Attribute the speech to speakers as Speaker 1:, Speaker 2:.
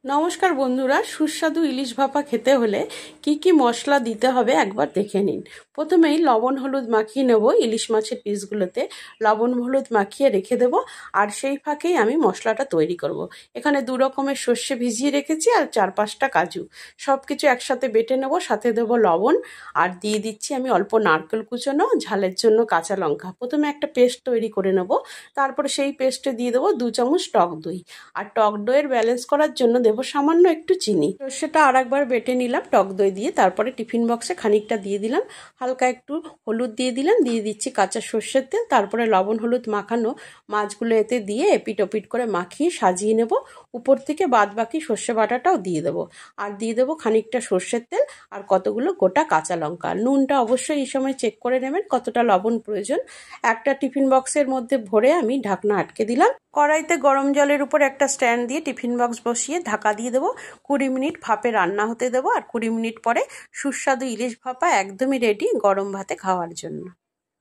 Speaker 1: নমস্কার বন্ধুরা, সুস্বাদু ইলিশ ভাপা খেতে হলে কি কি মশলা দিতে হবে একবার দেখে নিন। প্রথমেই লবণ হলুদ মাখিয়ে নেব। ইলিশ মাছের পিসগুলোতে লবণ হলুদ মাখিয়ে রেখে দেব, আর সেই ফাঁকেই আমি মশলাটা তৈরি করব। এখানে দু রকমের সর্ষে ভিজিয়ে রেখেছি আর 4-5টা কাজু, সব কিছু একসাথে বেটে নেব। সাথে দেব লবণ, আর দিয়ে দিচ্ছি আমি অল্প নারকেল কুচোনো, ঝালের জন্য কাঁচা লঙ্কা। প্রথমে একটা পেস্ট তৈরি করে নেব, তারপরে সেই পেস্টে দিয়ে দেবো 2 চামচ টক দই, আর টক দইয়ের ব্যালেন্স করার জন্য দেব সামান্য একটু চিনি। সর্ষেটা আর একবার বেটে নিলাম টক দই দিয়ে, তারপরে টিফিন বক্সে খানিকটা দিয়ে দিলাম, হালকা একটু হলুদ দিয়ে দিলাম, দিয়ে দিচ্ছি কাঁচা সর্ষের তেল, তারপরে লবণ হলুদ মাখানো মাছগুলো এতে দিয়ে এপিট ওপিট করে মাখিয়ে সাজিয়ে নেব। উপর থেকে বাদ বাকি সর্ষে বাটাটাও দিয়ে দেবো, আর দিয়ে দেবো খানিকটা সর্ষের তেল আর কতগুলো গোটা কাঁচা লঙ্কা। নুনটা অবশ্যই এই সময় চেক করে নেবেন কতটা লবণ প্রয়োজন। একটা টিফিন বক্সের মধ্যে ভরে আমি ঢাকনা আটকে দিলাম। কড়াইতে গরম জলের উপর একটা স্ট্যান্ড দিয়ে টিফিন বক্স বসিয়ে ঢাকা দিয়ে দেবো। 20 মিনিট ভাপে রান্না হতে দেবো, আর 20 মিনিট পরে সুস্বাদু ইলিশ ভাপা একদমই রেডি গরম ভাতে খাওয়ার জন্য।